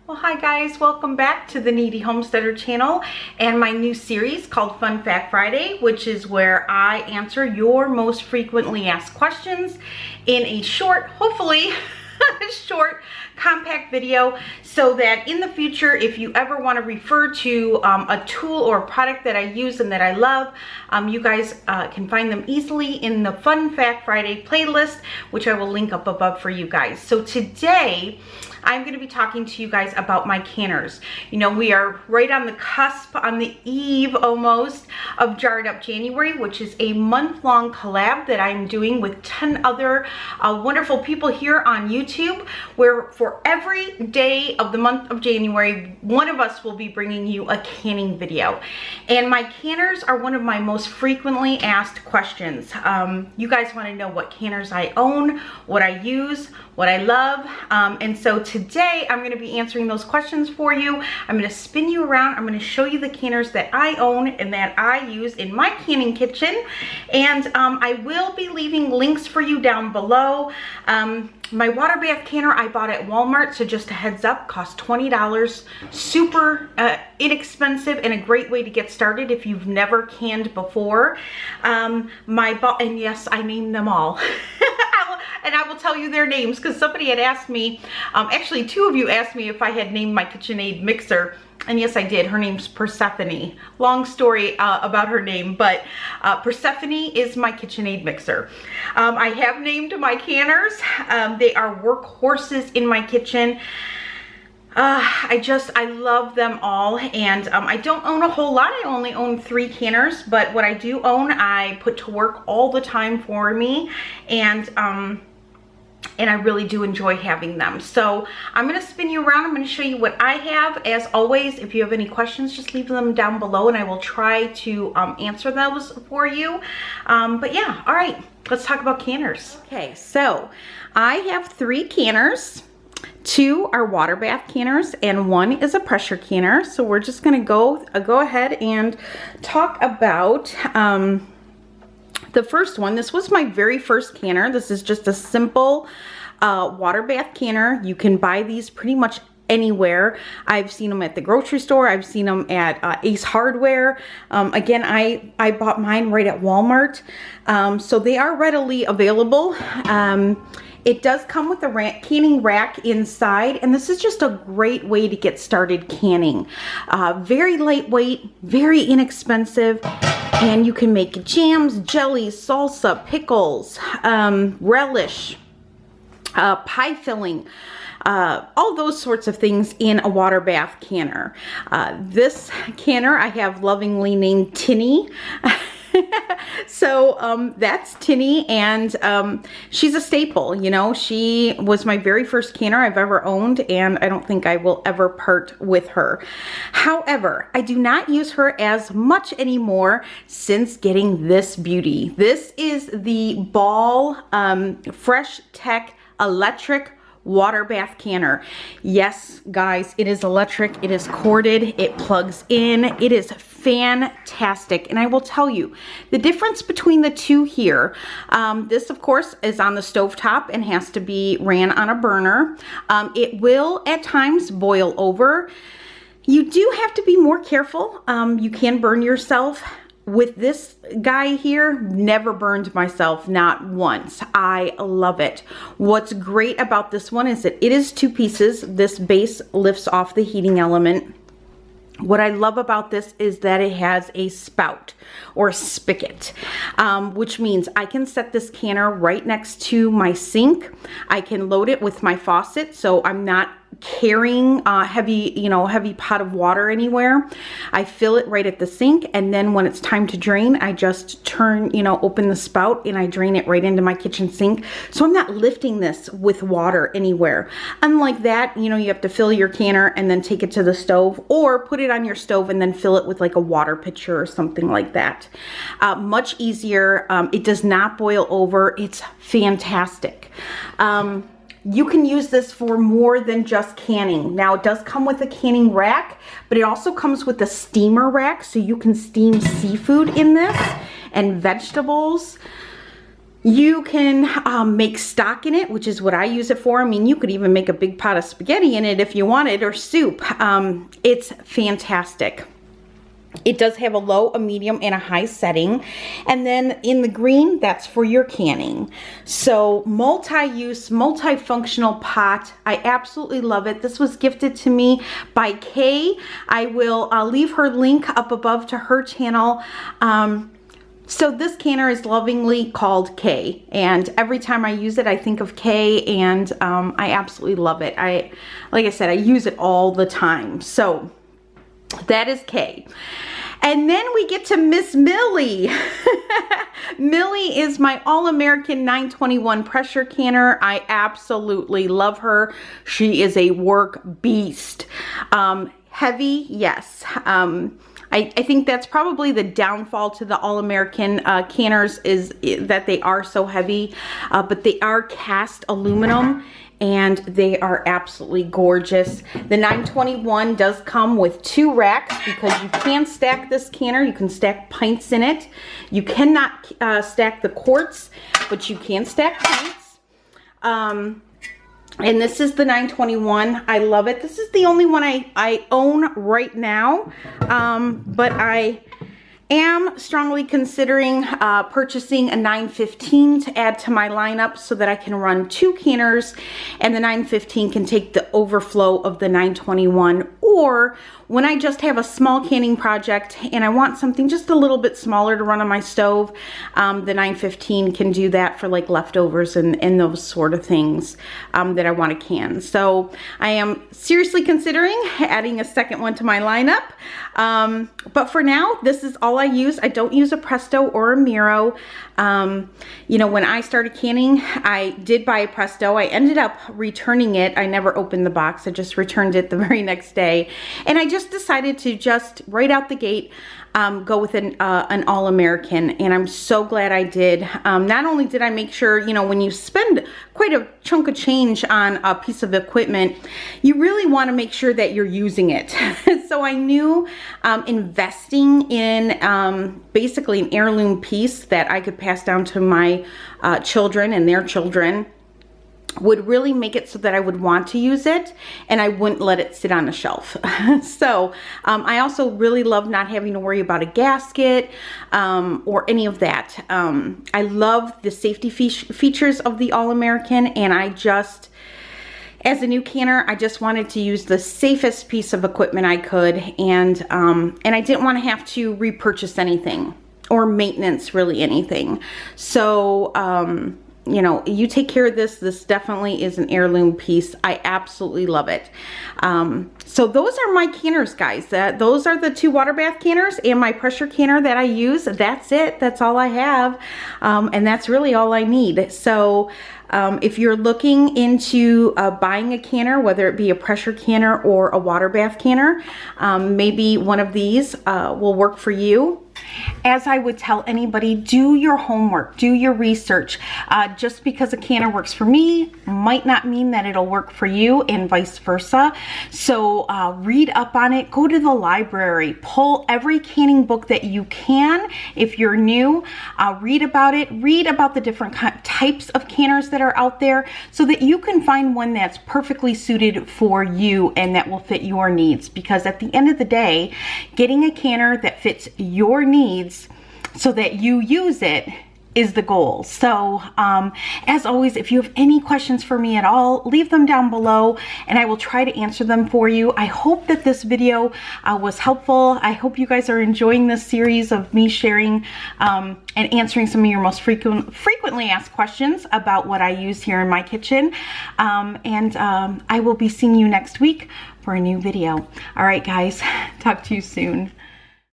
Well, hi guys, welcome back to the Kneady Homesteader channel and my new series called Fun Fact Friday, which is where I answer your most frequently asked questions in a short, hopefully short, compact video, so that in the future, if you ever want to refer to a tool or a product that I use and that I love, you guys can find them easily in the Fun Fact Friday playlist, which I will link up above for you guys. So today, I'm going to be talking to you guys about my canners. You know, we are right on the cusp, on the eve almost, of Jarred Up January, which is a month-long collab that I'm doing with 10 other wonderful people here on YouTube, where for every day of the month of January, one of us will be bringing you a canning video. And my canners are one of my most frequently asked questions. You guys want to know what canners I own, what I use, what I love, and so today I'm going to be answering those questions for you. I'm going to spin you around. I'm going to show you the canners that I own and that I use in my canning kitchen, and I will be leaving links for you down below. My water bath canner I bought at Walmart, so just a heads up, cost $20. Super inexpensive and a great way to get started if you've never canned before. And yes, I named them all. And I will tell you their names because somebody had asked me, actually 2 of you asked me if I had named my KitchenAid mixer. And yes, I did. Her name's Persephone. Long story about her name, but Persephone is my KitchenAid mixer. I have named my canners. They are workhorses in my kitchen. I love them all, and I don't own a whole lot. I only own 3 canners, but what I do own, I put to work all the time for me, and I really do enjoy having them. So I'm going to spin you around. I'm going to show you what I have. As always, if you have any questions, just leave them down below and I will try to answer those for you. But yeah, all right, let's talk about canners. Okay, so I have 3 canners. 2 are water bath canners and 1 is a pressure canner. So we're just going to go ahead and talk about the first one. This was my very first canner. This is just a simple water bath canner. You can buy these pretty much anywhere. I've seen them at the grocery store. I've seen them at Ace Hardware. Again, I bought mine right at Walmart. So they are readily available. It does come with a canning rack inside, and this is just a great way to get started canning. Very lightweight, very inexpensive, and you can make jams, jellies, salsa, pickles, relish, pie filling, all those sorts of things in a water bath canner. This canner I have lovingly named Tinny. So that's Tinny, and she's a staple. You know, she was my very first canner I've ever owned, and I don't think I will ever part with her. However, I do not use her as much anymore since getting this beauty. This is the Ball Fresh Tech Electric water bath canner. Yes, guys, it is electric, it is corded, it plugs in, it is fantastic. And I will tell you the difference between the 2 here. This of course is on the stove top and has to be ran on a burner. It will at times boil over. You do have to be more careful. You can burn yourself. With this guy here, never burned myself, not once. I love it. What's great about this one is that it is 2 pieces. This base lifts off the heating element. What I love about this is that it has a spout or spigot, which means I can set this canner right next to my sink. I can load it with my faucet, so I'm not carrying heavy pot of water anywhere. I fill it right at the sink, and then when it's time to drain, I just turn, open the spout and I drain it right into my kitchen sink. So I'm not lifting this with water anywhere. Unlike that, you have to fill your canner and then take it to the stove, or put it on your stove and then fill it with like a water pitcher or something like that. Much easier. It does not boil over. It's fantastic. You can use this for more than just canning. Now, it does come with a canning rack, but it also comes with a steamer rack, so you can steam seafood in this and vegetables. You can make stock in it, which is what I use it for. I mean, you could even make a big pot of spaghetti in it if you wanted, or soup. It's fantastic. It does have a low, a medium, and a high setting. And then in the green, that's for your canning. So multi-use, multifunctional pot. I absolutely love it. This was gifted to me by Kay. I will leave her link up above to her channel. So this canner is lovingly called Kay, and every time I use it, I think of Kay, and I absolutely love it. Like I said, I use it all the time. So that is Kay. And then we get to Miss Millie. Millie is my All-American 921 pressure canner. I absolutely love her. She is a work beast. Heavy, yes. I think that's probably the downfall to the All-American canners, is that they are so heavy, but they are cast aluminum and they are absolutely gorgeous. The 921 does come with 2 racks because you can stack this canner. You can stack pints in it. You cannot stack the quarts, but you can stack pints. And this is the 921. I love it. This is the only one I own right now, but I am strongly considering purchasing a 915 to add to my lineup so that I can run 2 canners, and the 915 can take the overflow of the 921. Or when I just have a small canning project and I want something just a little bit smaller to run on my stove, the 915 can do that for like leftovers and those sort of things that I want to can. So I am seriously considering adding a second one to my lineup. But for now, this is all I use. I don't use a Presto or a Miro. You know, when I started canning, I did buy a Presto. I ended up returning it. I never opened the box. I just returned it the very next day. And I just decided to just right out the gate go with an All-American, and I'm so glad I did. Not only did I make sure, you know, when you spend quite a chunk of change on a piece of equipment, you really want to make sure that you're using it. So I knew investing in basically an heirloom piece that I could pass down to my children and their children would really make it so that I would want to use it and I wouldn't let it sit on a shelf. So I also really love not having to worry about a gasket or any of that. I love the safety features of the All-American, and I just, as a new canner, I just wanted to use the safest piece of equipment I could, and I didn't want to have to repurchase anything or maintenance really anything. So you know, you take care of this. This definitely is an heirloom piece. I absolutely love it. So those are my canners, guys. Those are the 2 water bath canners and my pressure canner that I use. That's it. That's all I have. And that's really all I need. So if you're looking into buying a canner, whether it be a pressure canner or a water bath canner, maybe one of these will work for you. As I would tell anybody, do your homework, do your research. Just because a canner works for me might not mean that it'll work for you, and vice versa. So read up on it, go to the library, pull every canning book that you can. If you're new, read about it, read about the different types of canners that are out there so that you can find one that's perfectly suited for you and that will fit your needs. Because at the end of the day, getting a canner that fits your needs so that you use it is the goal. So as always, if you have any questions for me at all, leave them down below and I will try to answer them for you. I hope that this video was helpful. I hope you guys are enjoying this series of me sharing and answering some of your most frequently asked questions about what I use here in my kitchen. I will be seeing you next week for a new video. All right, guys, talk to you soon.